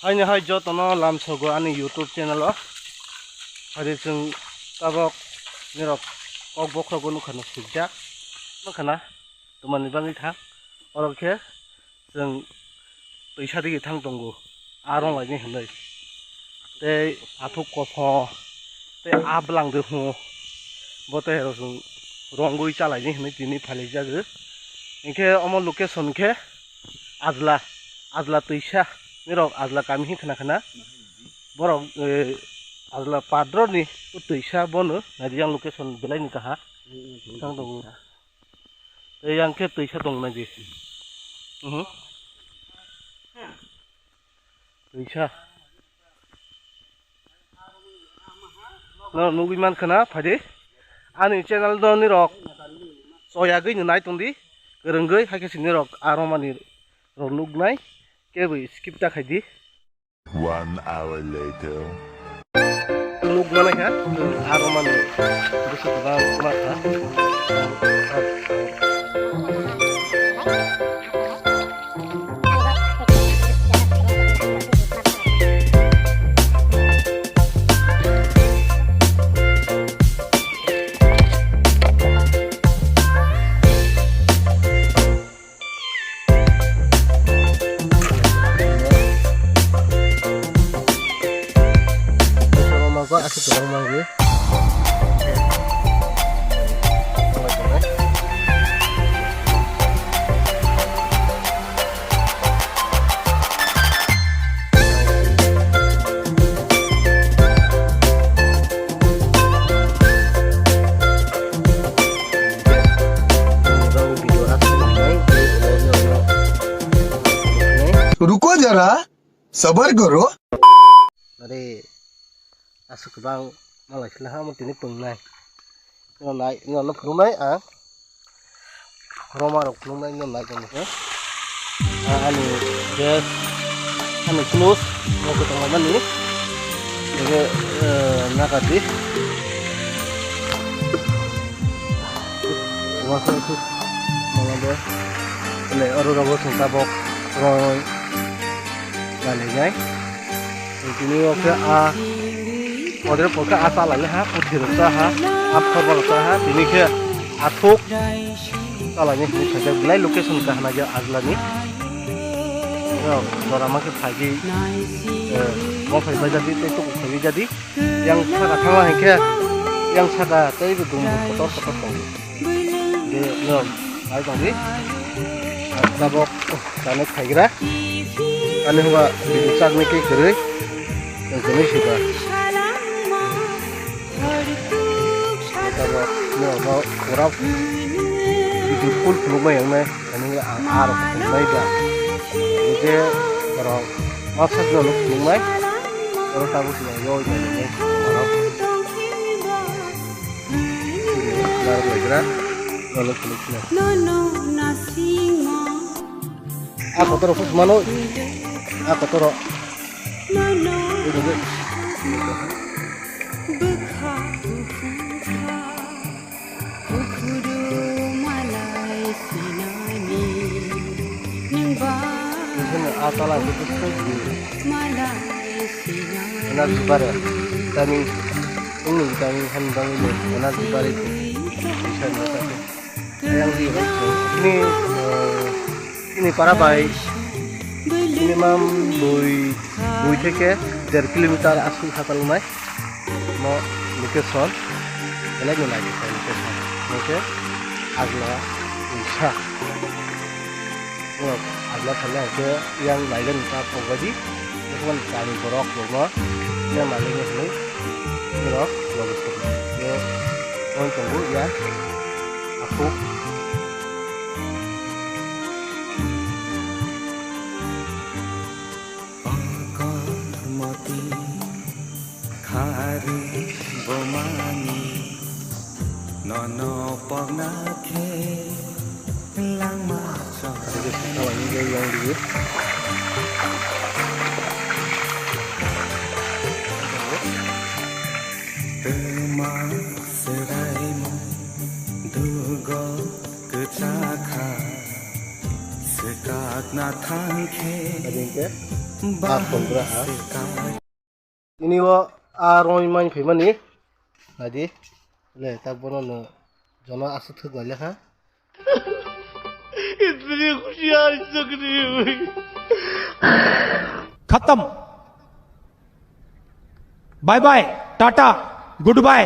Hanya hai jo tono lam sogo ani YouTube channel o. Hari sing tabok nirok kok bokro gonu khana sujak. Khana teman bangi thang. Orok ke sing पैसा दि थां दंगो आरं लाइनि हनै ते आथुक कफ ते आबलांदो हो बते रसुं रंगुइ चालाइनि हनै दिनि फालि जागो इनके अम लोकेशन के आजला तैसा मिरक आजला कामि हि खोना बरक आजला पाद्रनि तैसा बनो नादियां लोकेशन बेलाइनि काहा थां दंगो ते यांके तैसा दं नादि Bisa. No nubi man kana phade. Ani channel do ni rok. Soya gei ni nai tongdi. Gerenggai hake sini rok aromani rok nugnai. Kebe skip ta khaidi. 1 hour later. Nugnai ha. Aromani. Bisa ta mata. Aku coba manggil. रुको जरा सबर करो Dari asuk bang malah silah mau tini pengnai ngonai pengnai Roma rok pengnai ngonai kan ani des ani close mau ke tengah mana ni jadi nakati masuk itu malah deh oleh orang orang tabok orang galenya ini oke order poka asal lagi ha utir ha apa ha ini ke atuk kalau ini saja belai location kah naja azlani ya orang makin pagi mau pergi jadi itu pergi jadi yang sangat sama yang sangat itu tunggu kotor dia no ayo tadi tabok karena kira ane huwa bisak niki kere jenis juga kalau mau kurang itu pun belum yang mana ini arah belum ada jadi kalau masak dulu belum ada kalau tahu sudah yo ini kalau lalu lagi kalau belum aku terus mana aku terus asalan itu setuju. Benar sebar kami handang ini benar sebar itu bisa mengatakan yang di ini para baik minimum dua থেকে 1.5 kilometer asal kata lumai mau location lagi location oke agla bisa agla thalla ke yang lain ka pogadi itu kami borok logo yang malingnya ini borok bagus ya mau tunggu ya aku nono pernake lang maso kalau ini yang dulu teman seraimu dugo kecaka sekak na थांखे Adingke akon beraha. Ini wo aroy main femani. Nadi le tak bono no jono asu thuk wale ha. इतनी खुशी आज तक नहीं हुई खत्म bye bye tata good bye